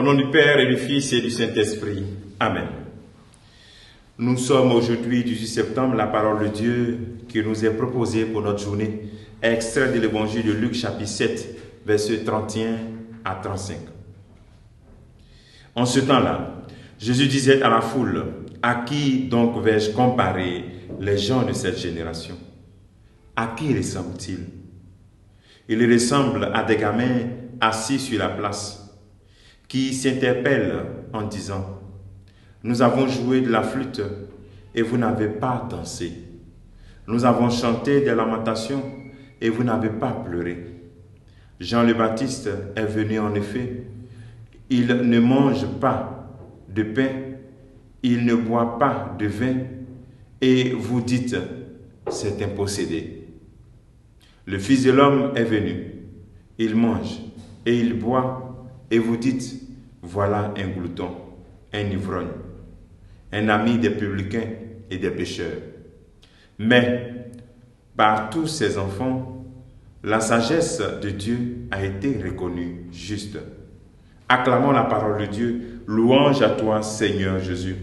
nom du Père et du Fils et du Saint-Esprit. Amen. Nous sommes aujourd'hui, 18 septembre, la parole de Dieu qui nous est proposée pour notre journée, extrait de l'évangile de Luc, chapitre 7, versets 31 à 35. En ce temps-là, Jésus disait à la foule, « À qui donc vais-je comparer les gens de cette génération? À qui ressemblent-ils? Ils ressemblent à des gamins assis sur la place, qui s'interpellent en disant, « Nous avons joué de la flûte et vous n'avez pas dansé. Nous avons chanté des lamentations et vous n'avez pas pleuré. Jean le Baptiste est venu en effet. Il ne mange pas de pain, il ne boit pas de vin, et vous dites, c'est un possédé. Le Fils de l'homme est venu, il mange et il boit, et vous dites, voilà un glouton, un ivrogne, un ami des publicains et des pécheurs. Mais par tous ces enfants, la sagesse de Dieu a été reconnue juste. Acclamons la parole de Dieu, louange à toi Seigneur Jésus.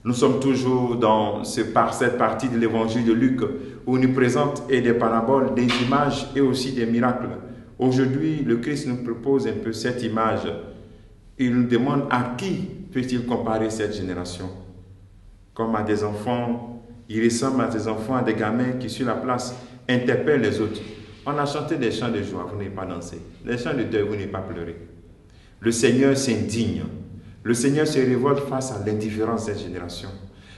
Nous sommes toujours dans cette partie de l'évangile de Luc où il nous présente des paraboles, des images et aussi des miracles. Aujourd'hui, le Christ nous propose un peu cette image. Il nous demande à qui peut-il comparer cette génération? Comme à des enfants, il ressemble à des enfants, à des gamins qui sur la place interpellent les autres. On a chanté des chants de joie, vous n'avez pas dansé. Des chants de deuil, vous n'avez pas pleuré. Le Seigneur s'indigne. Le Seigneur se révolte face à l'indifférence de cette génération.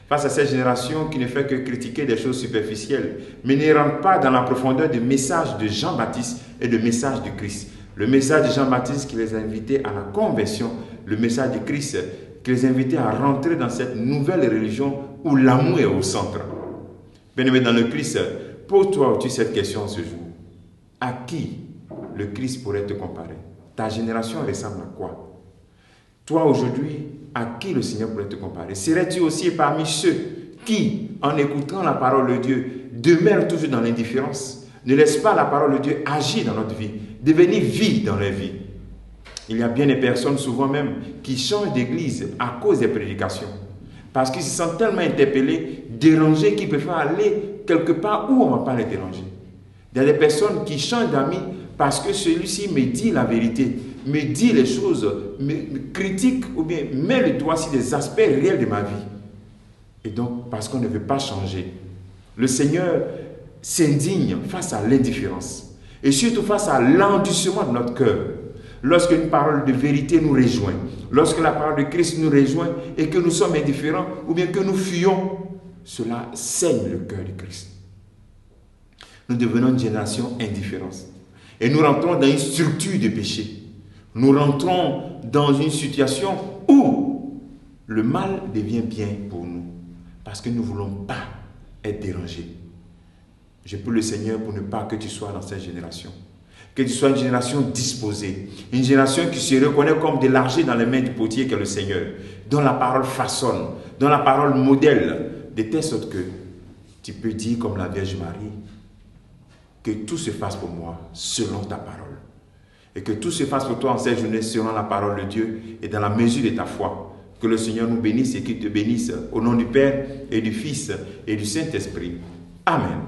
Face à cette génération qui ne fait que critiquer des choses superficielles, mais ne rentre pas dans la profondeur du message de Jean-Baptiste et du message du Christ. Le message de Jean-Baptiste qui les a invités à la conversion, le message du Christ qui les a invités à rentrer dans cette nouvelle religion où l'amour est au centre. Bien-aimé dans le Christ, pose-toi cette question ce jour. À qui le Christ pourrait te comparer? Ta génération ressemble à quoi? Toi aujourd'hui, à qui le Seigneur pourrait te comparer? Serais-tu aussi parmi ceux qui, en écoutant la parole de Dieu, demeurent toujours dans l'indifférence? Ne laisse pas la parole de Dieu agir dans notre vie, devenir vie dans leur vie. Il y a bien des personnes, souvent même, qui changent d'église à cause des prédications. Parce qu'ils se sentent tellement interpellés, dérangés, qu'ils préfèrent aller quelque part où on ne va pas les déranger. Il y a des personnes qui changent d'amis parce que celui-ci me dit la vérité, me dit les choses, me critique ou bien met le doigt sur des aspects réels de ma vie. Et donc, parce qu'on ne veut pas changer, le Seigneur s'indigne face à l'indifférence et surtout face à l'endurcissement de notre cœur. Lorsque une parole de vérité nous rejoint, lorsque la parole de Christ nous rejoint et que nous sommes indifférents ou bien que nous fuyons, cela saigne le cœur de Christ. Nous devenons une génération indifférente et nous rentrons dans une structure de péché. Nous rentrons dans une situation où le mal devient bien pour nous parce que nous ne voulons pas être dérangés. Je prie le Seigneur pour ne pas que tu sois dans cette génération. Que tu sois une génération disposée, une génération qui se reconnaît comme de l'argile dans les mains du potier qui est le Seigneur, dont la parole façonne, dont la parole modèle, de telle sorte que tu peux dire comme la Vierge Marie, que tout se fasse pour moi selon ta parole. Et que tout se fasse pour toi en cette journée selon la parole de Dieu et dans la mesure de ta foi. Que le Seigneur nous bénisse et qu'il te bénisse au nom du Père et du Fils et du Saint-Esprit. Amen.